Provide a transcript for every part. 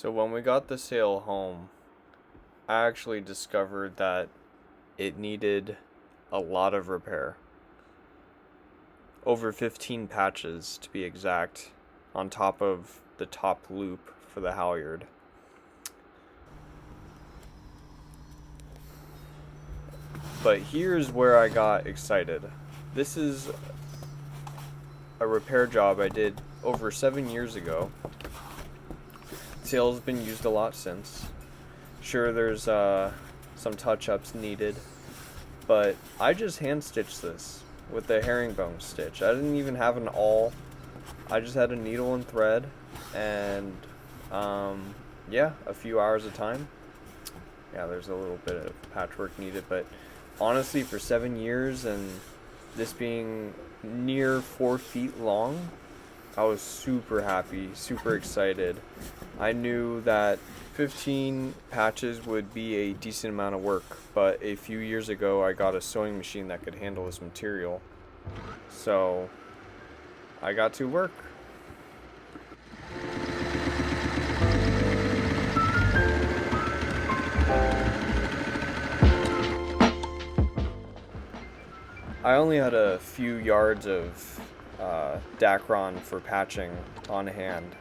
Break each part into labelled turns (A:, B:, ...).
A: So when we got the sail home, I actually discovered that it needed a lot of repair. Over 15 patches to be exact, on top of the top loop for the halyard. But here's where I got excited. This is a repair job I did over 7 years ago. Sail's been used a lot since. Sure, there's some touch-ups needed, but I just hand stitched this with the herringbone stitch. I didn't even have an awl. I just had a needle and thread, and a few hours of time. Yeah, there's a little bit of patchwork needed, but honestly, for 7 years and this being near 4 feet long, I was super happy, super excited. I knew that 15 patches would be a decent amount of work, but a few years ago I got a sewing machine that could handle this material. So I got to work. I only had a few yards of Dacron for patching on hand,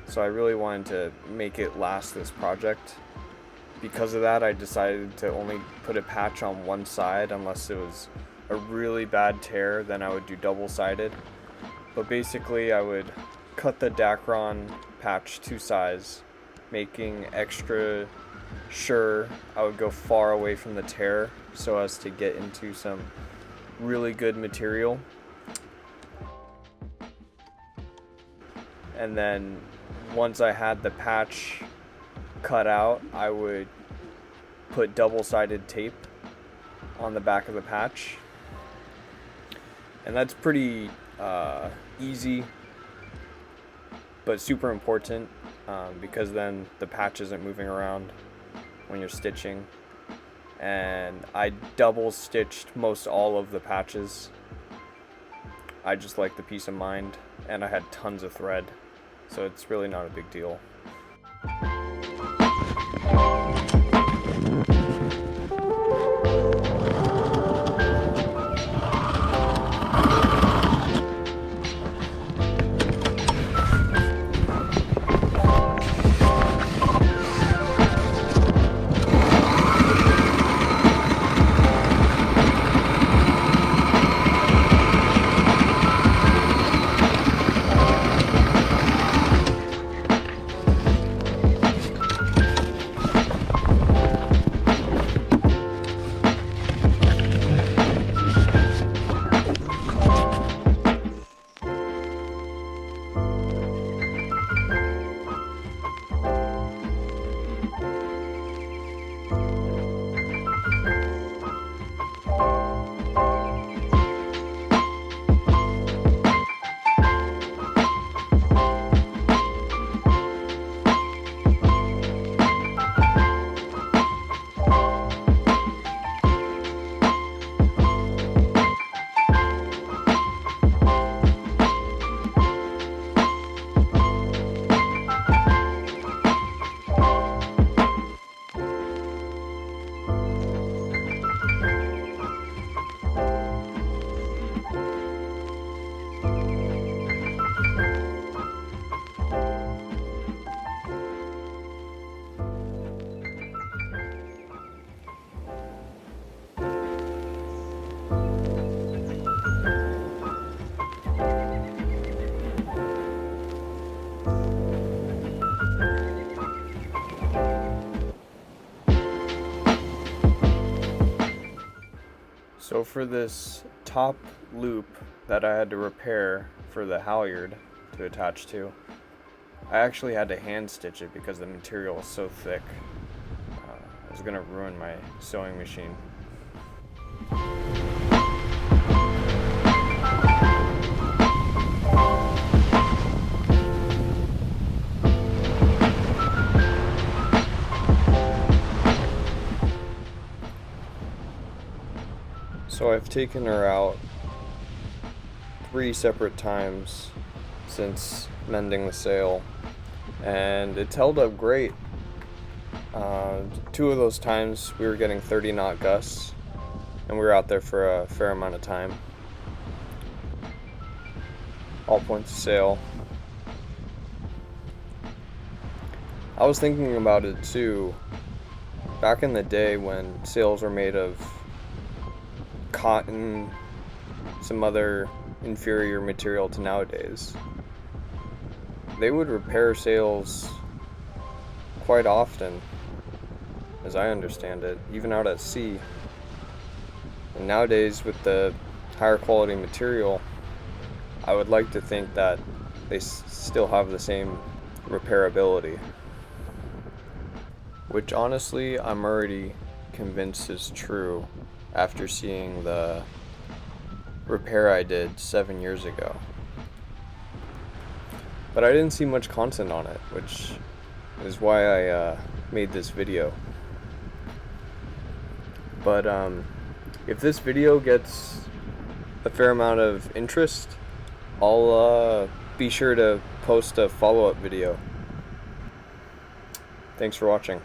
A: so I really wanted to make it last this project. Because of that, I decided to only put a patch on one side unless it was a really bad tear. Then I would do double-sided. But basically I would cut the Dacron patch to size, making extra sure I would go far away from the tear so as to get into some really good material. And then once I had the patch cut out, I would put double-sided tape on the back of the patch. And that's pretty easy, but super important because then the patch isn't moving around when you're stitching. And I double stitched most all of the patches. I just like the peace of mind, and I had tons of thread, so it's really not a big deal. So for this top loop that I had to repair for the halyard to attach to, I actually had to hand stitch it because the material was so thick. It was gonna ruin my sewing machine. So I've taken her out 3 separate times since mending the sail, and it's held up great. Two of those times we were getting 30 knot gusts, and we were out there for a fair amount of time. All points of sail. I was thinking about it too, back in the day when sails were made of cotton, some other inferior material to nowadays. They would repair sails quite often, as I understand it, even out at sea. And nowadays, with the higher quality material, I would like to think that they still have the same repairability. Which honestly, I'm already convinced is true after seeing the repair I did 7 years ago. But I didn't see much content on it, which is why I made this video. But if this video gets a fair amount of interest, I'll be sure to post a follow-up video. Thanks for watching.